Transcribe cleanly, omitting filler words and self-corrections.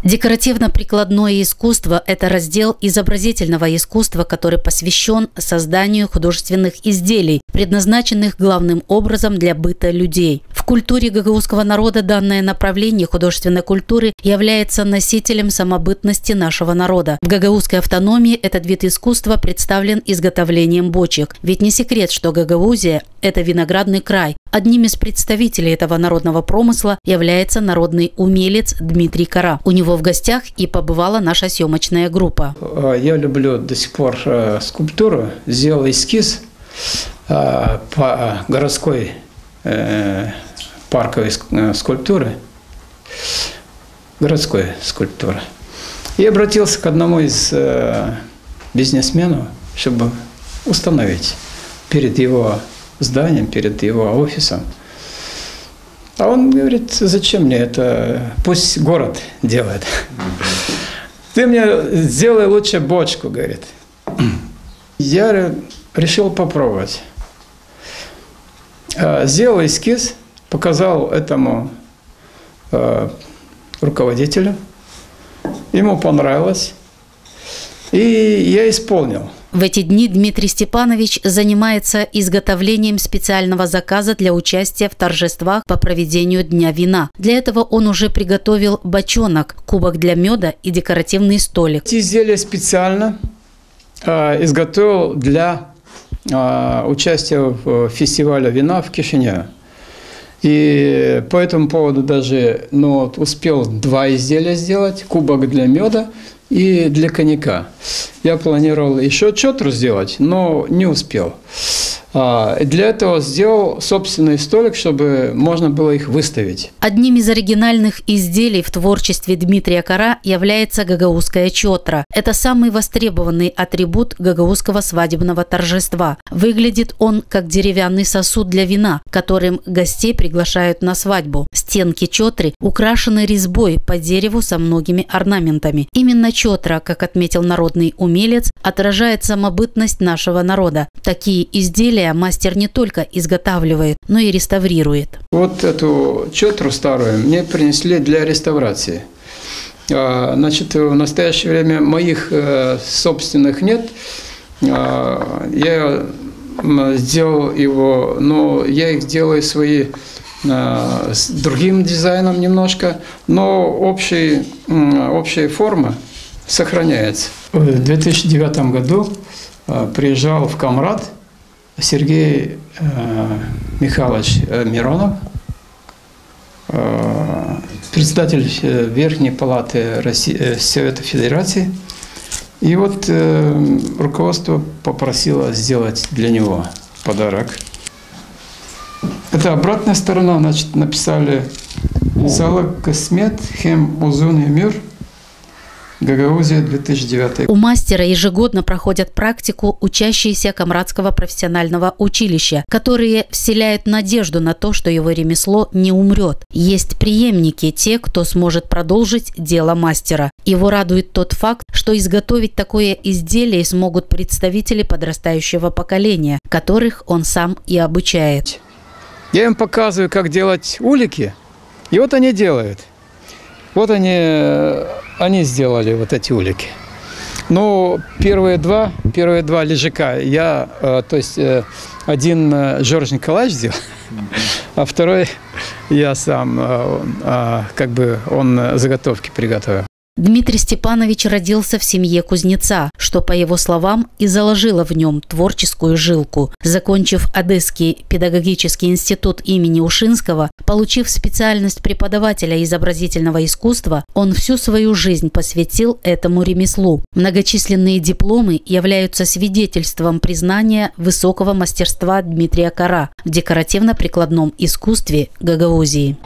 Декоративно-прикладное искусство – это раздел изобразительного искусства, который посвящен созданию художественных изделий, предназначенных главным образом для быта людей. В культуре гагаузского народа данное направление художественной культуры является носителем самобытности нашего народа. В гагаузской автономии этот вид искусства представлен изготовлением бочек. Ведь не секрет, что Гагаузия – это виноградный край. Одним из представителей этого народного промысла является народный умелец Дмитрий Кара. У него в гостях и побывала наша съемочная группа. Я люблю до сих пор скульптуру. Сделал эскиз по городской парковой скульптуре. Городской скульптуры. И обратился к одному из бизнесменов, чтобы установить перед его зданием, перед его офисом. А он говорит: зачем мне это? Пусть город делает. Ты мне сделай лучше бочку, говорит. Я решил попробовать. Сделал эскиз, показал этому руководителю. Ему понравилось. И я исполнил. В эти дни Дмитрий Степанович занимается изготовлением специального заказа для участия в торжествах по проведению Дня вина. Для этого он уже приготовил бочонок, кубок для меда и декоративный столик. Эти изделия специально изготовил для участия в фестивале вина в Кишиневе. И по этому поводу даже успел 2 изделия сделать: кубок для меда и для коньяка. Я планировал еще чотру сделать, но не успел. Для этого сделал собственный столик, чтобы можно было их выставить. Одним из оригинальных изделий в творчестве Дмитрия Кара является гагаузская чотра. Это самый востребованный атрибут гагаузского свадебного торжества. Выглядит он как деревянный сосуд для вина, которым гостей приглашают на свадьбу. Стенки чотры украшены резьбой по дереву со многими орнаментами. Именно чотра, как отметил народный умелец, отражает самобытность нашего народа. Такие изделия мастер не только изготавливает, но и реставрирует. Вот эту чотру старую мне принесли для реставрации. Значит, в настоящее время моих собственных нет. Я сделал его, но я их делаю свои с другим дизайном немножко, но общая форма сохраняется. В 2009 году приезжал в Камрад Сергей Михайлович Миронов, председатель Верхней палаты Совета Федерации. И вот руководство попросило сделать для него подарок. Это обратная сторона, значит, написали: «Салак Космет Хем Узун Мир, Гагаузия, 2009». У мастера ежегодно проходят практику учащиеся Камрадского профессионального училища, которые вселяют надежду на то, что его ремесло не умрет. Есть преемники, те, кто сможет продолжить дело мастера. Его радует тот факт, что изготовить такое изделие смогут представители подрастающего поколения, которых он сам и обучает. Я им показываю, как делать улики, и вот они делают. Вот они сделали вот эти улики. Но первые два лежака один Жорж Николаевич сделал, а второй я сам, он заготовки приготовил. Дмитрий Степанович родился в семье кузнеца, что, по его словам, и заложило в нем творческую жилку. Закончив Одесский педагогический институт имени Ушинского, получив специальность преподавателя изобразительного искусства, он всю свою жизнь посвятил этому ремеслу. Многочисленные дипломы являются свидетельством признания высокого мастерства Дмитрия Кара в декоративно-прикладном искусстве Гагаузии.